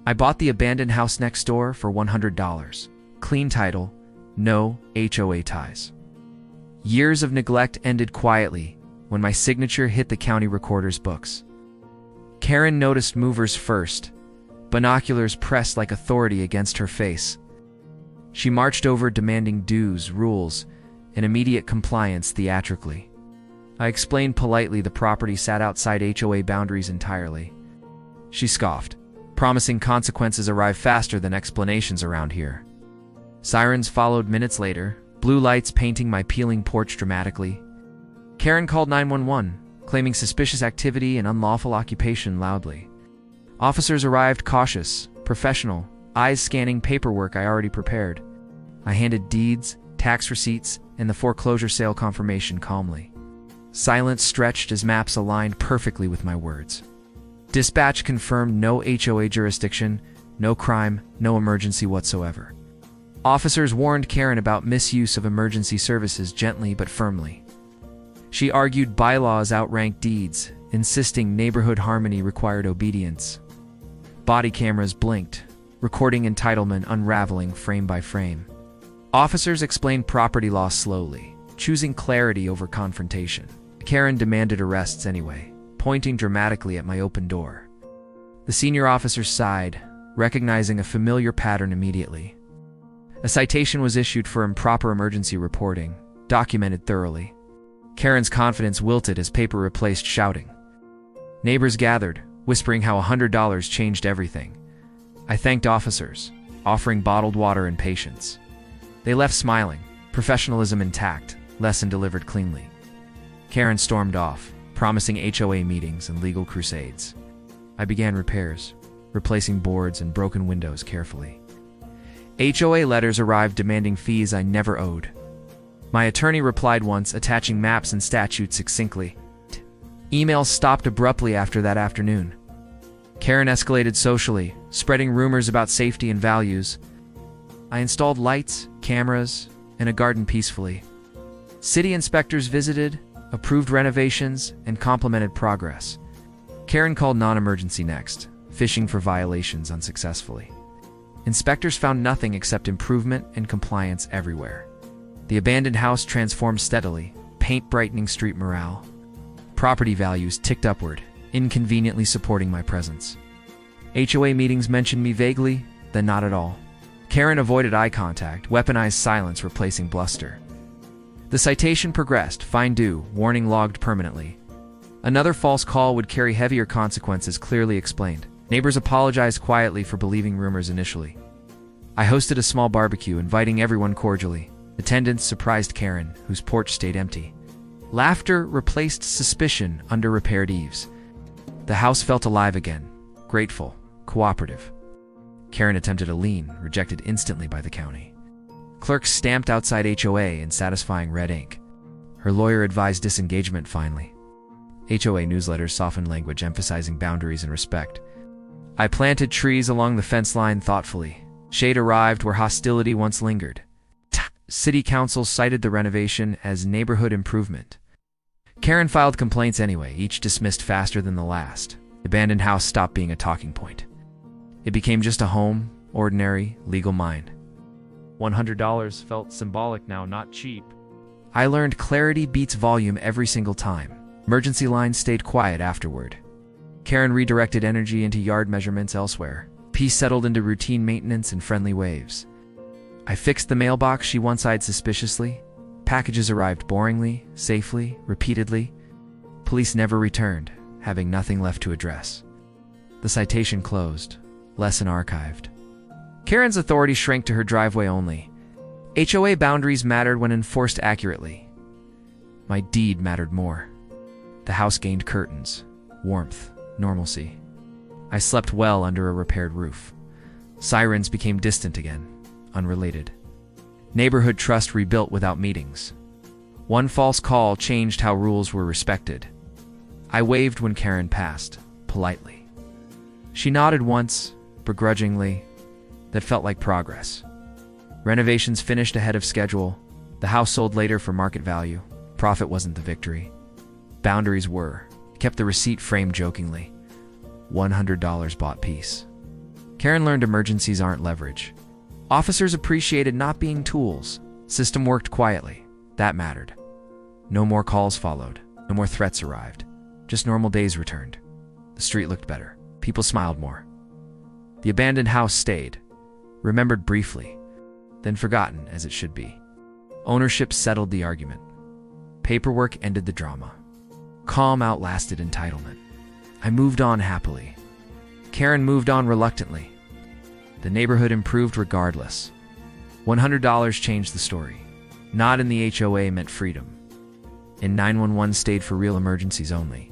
I bought the abandoned house next door for $100. Clean title, no HOA ties. Years of neglect ended quietly when my signature hit the county recorder's books. Karen noticed movers first, binoculars pressed like authority against her face. She marched over demanding dues, rules, and immediate compliance theatrically. I explained politely the property sat outside HOA boundaries entirely. She scoffed, promising consequences arrive faster than explanations around here. Sirens followed minutes later, blue lights painting my peeling porch dramatically. Karen called 911, claiming suspicious activity and unlawful occupation loudly. Officers arrived cautious, professional, eyes scanning paperwork I already prepared. I handed deeds, tax receipts, and the foreclosure sale confirmation calmly. Silence stretched as maps aligned perfectly with my words. Dispatch confirmed no HOA jurisdiction, no crime, no emergency whatsoever. Officers warned Karen about misuse of emergency services gently but firmly. She argued bylaws outranked deeds, insisting neighborhood harmony required obedience. Body cameras blinked, recording entitlement unraveling frame by frame. Officers explained property law slowly, choosing clarity over confrontation. Karen demanded arrests anyway, pointing dramatically at my open door. The senior officer sighed, recognizing a familiar pattern immediately. A citation was issued for improper emergency reporting, documented thoroughly. Karen's confidence wilted as paper replaced shouting. Neighbors gathered, whispering how $100 changed everything. I thanked officers, offering bottled water and patience. They left smiling, professionalism intact, lesson delivered cleanly. Karen stormed off, promising HOA meetings and legal crusades. I began repairs, replacing boards and broken windows carefully. HOA letters arrived demanding fees I never owed. My attorney replied once, attaching maps and statutes succinctly. Emails stopped abruptly after that afternoon. Karen escalated socially, spreading rumors about safety and values. I installed lights, cameras, and a garden peacefully. City inspectors visited, approved renovations, and complimented progress. Karen called non-emergency next, fishing for violations unsuccessfully. Inspectors found nothing except improvement and compliance everywhere. The abandoned house transformed steadily, paint brightening street morale. Property values ticked upward, inconveniently supporting my presence. HOA meetings mentioned me vaguely, then not at all. Karen avoided eye contact, weaponized silence replacing bluster. The citation progressed, fine due, warning logged permanently. Another false call would carry heavier consequences, clearly explained. Neighbors apologized quietly for believing rumors initially. I hosted a small barbecue, inviting everyone cordially. Attendance surprised Karen, whose porch stayed empty. Laughter replaced suspicion under repaired eaves. The house felt alive again, grateful, cooperative. Karen attempted a lien, rejected instantly by the county. Clerks stamped outside HOA in satisfying red ink. Her lawyer advised disengagement finally. HOA newsletters softened language, emphasizing boundaries and respect. I planted trees along the fence line thoughtfully. Shade arrived where hostility once lingered. City council cited the renovation as neighborhood improvement. Karen filed complaints anyway, each dismissed faster than the last. The abandoned house stopped being a talking point. It became just a home, ordinary, legal mind. $100 felt symbolic now, not cheap. I learned clarity beats volume every single time. Emergency lines stayed quiet afterward. Karen redirected energy into yard measurements elsewhere. Peace settled into routine maintenance and friendly waves. I fixed the mailbox she once eyed suspiciously. Packages arrived boringly, safely, repeatedly. Police never returned, having nothing left to address. The citation closed, lesson archived. Karen's authority shrank to her driveway only. HOA boundaries mattered when enforced accurately. My deed mattered more. The house gained curtains, warmth, normalcy. I slept well under a repaired roof. Sirens became distant again, unrelated. Neighborhood trust rebuilt without meetings. One false call changed how rules were respected. I waved when Karen passed, politely. She nodded once, begrudgingly. That felt like progress. Renovations finished ahead of schedule. The house sold later for market value. Profit wasn't the victory. Boundaries were. Kept the receipt framed jokingly. $100 bought peace. Karen learned emergencies aren't leverage. Officers appreciated not being tools. System worked quietly. That mattered. No more calls followed. No more threats arrived. Just normal days returned. The street looked better. People smiled more. The abandoned house stayed, remembered briefly, then forgotten as it should be. Ownership settled the argument. Paperwork ended the drama. Calm outlasted entitlement. I moved on happily. Karen moved on reluctantly. The neighborhood improved regardless. $100 changed the story. Not in the HOA meant freedom. And 911 stayed for real emergencies only.